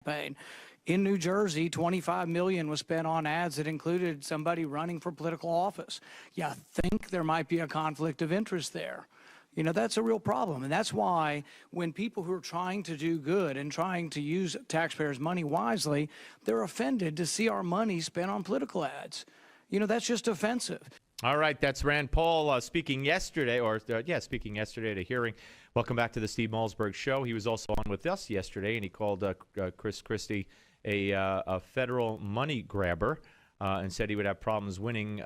campaign. In New Jersey, $25 million was spent on ads that included somebody running for political office. You think there might be a conflict of interest there. You know, that's a real problem. And that's why when people who are trying to do good and trying to use taxpayers' money wisely, they're offended to see our money spent on political ads. You know, that's just offensive. All right, that's Rand Paul speaking yesterday, speaking yesterday at a hearing. Welcome back to the Steve Malzberg Show. He was also on with us yesterday, and he called Christie a federal money grabber and said he would have problems winning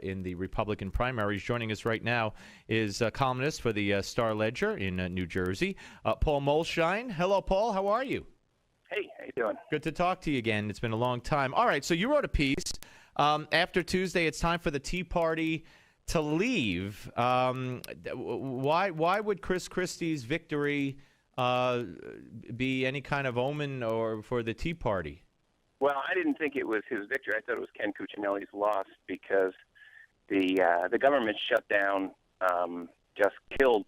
in the Republican primaries. Joining us right now is a columnist for the Star-Ledger in New Jersey, Paul Mulshine. Hello, Paul. How are you? Hey, how you doing? Good to talk to you again. It's been a long time. All right, so you wrote a piece. After Tuesday, it's time for the Tea Party to leave. Why would Chris Christie's victory be any kind of omen or for the Tea Party? Well, I didn't think it was his victory. I thought it was Ken Cuccinelli's loss because the government shutdown just killed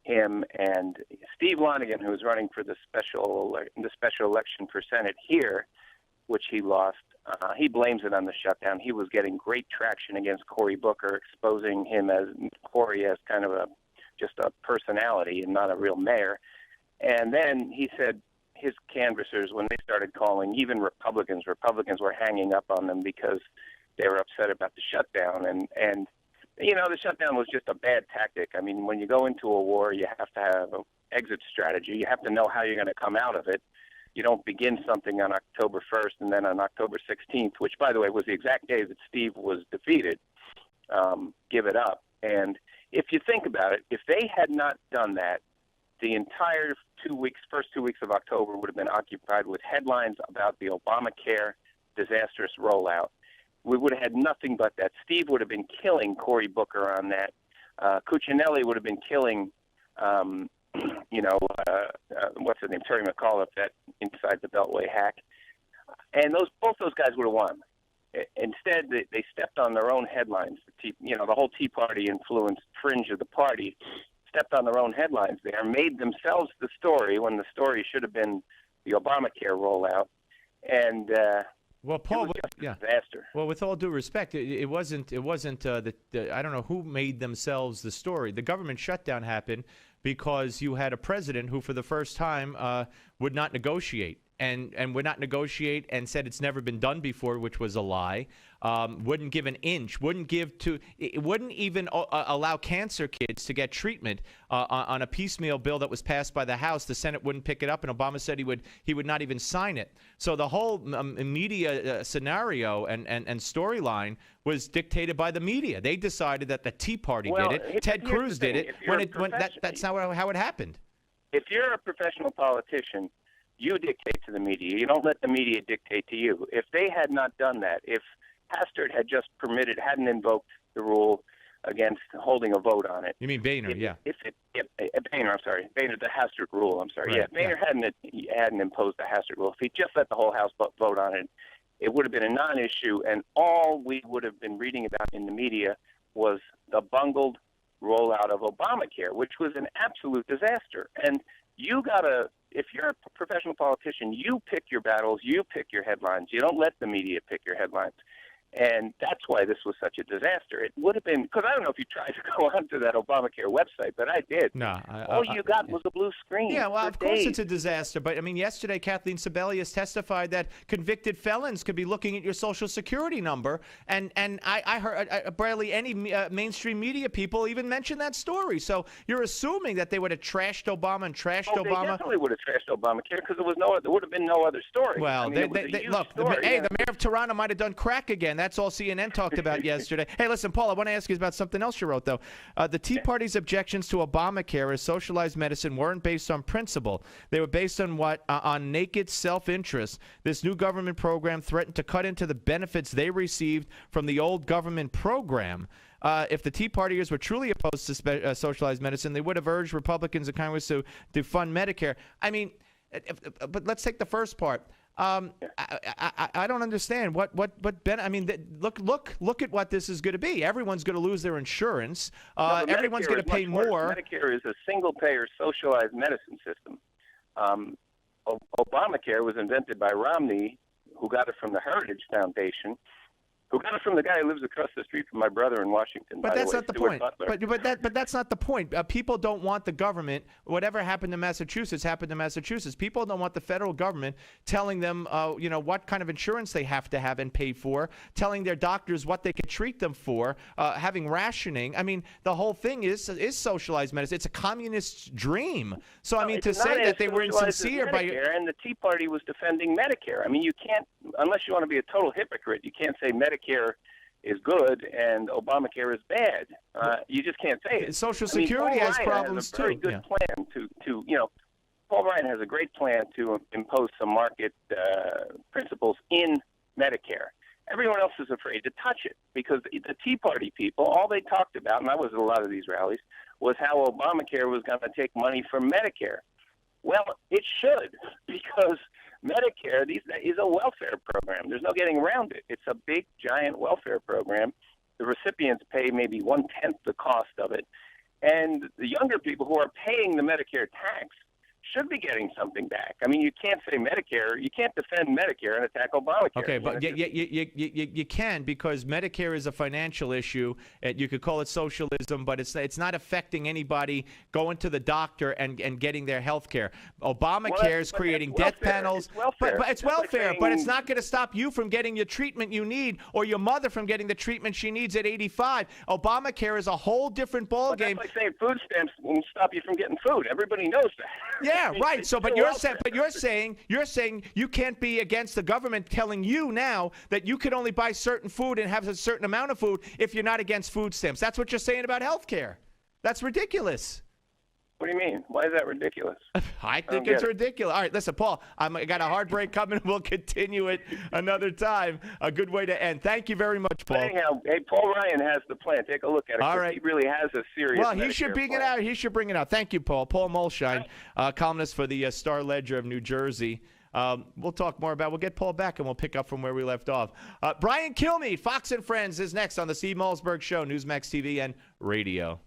him. And Steve Lonigan, who was running for the special election for Senate here, which he lost, he blames it on the shutdown. He was getting great traction against Cory Booker, exposing him as Cory as kind of just a personality and not a real mayor. And then he said his canvassers, when they started calling, even Republicans were hanging up on them because they were upset about the shutdown. And you know, the shutdown was just a bad tactic. I mean, when you go into a war, you have to have an exit strategy. You have to know how you're going to come out of it. You don't begin something on October 1st and then on October 16th, which, by the way, was the exact day that Steve was defeated, give it up. And if you think about it, if they had not done that, the entire first 2 weeks of October would have been occupied with headlines about the Obamacare disastrous rollout. We would have had nothing but that. Steve would have been killing Cory Booker on that. Cuccinelli would have been killing what's his name, Terry McAuliffe, that inside the Beltway hack. And both those guys would have won. Instead, they stepped on their own headlines. The whole Tea Party influenced fringe of the party stepped on their own headlines there, made themselves the story when the story should have been the Obamacare rollout. And well, Paul, it was just a disaster. Well, with all due respect, it wasn't. I don't know who made themselves the story. The government shutdown happened because you had a president who, for the first time, would not negotiate and would not negotiate and said it's never been done before, which was a lie. Wouldn't give an inch. Wouldn't even allow cancer kids to get treatment on a piecemeal bill that was passed by the House. The Senate wouldn't pick it up, and Obama said he would not even sign it. So the whole media scenario and storyline was dictated by the media. They decided that the Tea Party did it. Ted Cruz did it. That's not how it happened. If you're a professional politician, you dictate to the media. You don't let the media dictate to you. If they had not done that, if Hastert had just hadn't invoked the rule against holding a vote on it. You mean Boehner, yeah. Boehner, I'm sorry. Boehner, the Hastert rule, I'm sorry. Right, yeah, Boehner hadn't imposed the Hastert rule. If he just let the whole House vote on it, it would have been a non-issue, and all we would have been reading about in the media was the bungled rollout of Obamacare, which was an absolute disaster. And if you're a professional politician, you pick your battles, you pick your headlines. You don't let the media pick your headlines. And that's why this was such a disaster. It would have been, because I don't know if you tried to go onto that Obamacare website, but I did. No. All you got was a blue screen. Yeah, well, of course days. it's a disaster. But, I mean, yesterday Kathleen Sebelius testified that convicted felons could be looking at your Social Security number. And I heard barely any mainstream media people even mention that story. So you're assuming that they would have trashed Obama and trashed Obama. They definitely would have trashed Obamacare because there would have been no other story. Well, look, the mayor of Toronto might have done crack again. That's all CNN talked about yesterday. Hey, listen, Paul, I want to ask you about something else you wrote, though. The Tea Party's objections to Obamacare as socialized medicine weren't based on principle. They were based on on naked self-interest. This new government program threatened to cut into the benefits they received from the old government program. If the Tea Partiers were truly opposed to socialized medicine, they would have urged Republicans in Congress to fund Medicare. I mean, but let's take the first part. I don't understand what I mean. Look at what this is going to be. Everyone's going to lose their insurance. Everyone's going to pay more. Medicare is a single-payer socialized medicine system. Obamacare was invented by Romney, who got it from the Heritage Foundation, who got it from the guy who lives across the street from my brother in Washington. But that's not the point. Butler. But that's not the point. People don't want the government. Whatever happened to Massachusetts happened to Massachusetts. People don't want the federal government telling them, what kind of insurance they have to have and pay for, telling their doctors what they could treat them for, having rationing. I mean, the whole thing is socialized medicine. It's a communist dream. So I mean, to say that they were insincere by and the Tea Party was defending Medicare. I mean, you can't, unless you want to be a total hypocrite, you can't say Medicare is good and Obamacare is bad. You just can't say it. Social Security has problems too. Paul Ryan has a very good plan to Paul Ryan has a great plan to impose some market principles in Medicare. Everyone else is afraid to touch it because the Tea Party people, all they talked about, and I was at a lot of these rallies, was how Obamacare was going to take money from Medicare. Well, it should, because Medicare is a welfare program. There's no getting around it. It's a big, giant welfare program. The recipients pay maybe 1/10 the cost of it. And the younger people who are paying the Medicare tax should be getting something back. I mean, you can't say Medicare. You can't defend Medicare and attack Obamacare. Okay, but you can, because Medicare is a financial issue. You could call it socialism, but it's not affecting anybody going to the doctor and getting their health care. Obamacare is creating death panels. It's welfare. But it's welfare, but it's not going to stop you from getting your treatment you need or your mother from getting the treatment she needs at 85. Obamacare is a whole different ballgame. That's like saying food stamps won't stop you from getting food. Everybody knows that. Yeah, right. So, but you're saying you can't be against the government telling you now that you can only buy certain food and have a certain amount of food if you're not against food stamps. That's what you're saying about health care. That's ridiculous. What do you mean? Why is that ridiculous? I think it's ridiculous. All right, listen, Paul, I got a hard break coming. We'll continue it another time. A good way to end. Thank you very much, Paul. Anyhow, hey, Paul Ryan has the plan. Take a look at it. All right. He really has a serious Well, he Medicare should bring plan. it out. He should bring it out. Thank you, Paul. Paul Mulshine, columnist for the Star Ledger of New Jersey. We'll talk more about. We'll get Paul back and we'll pick up from where we left off. Brian Kilmeade, Fox and Friends, is next on the Steve Malzberg Show, Newsmax TV and radio.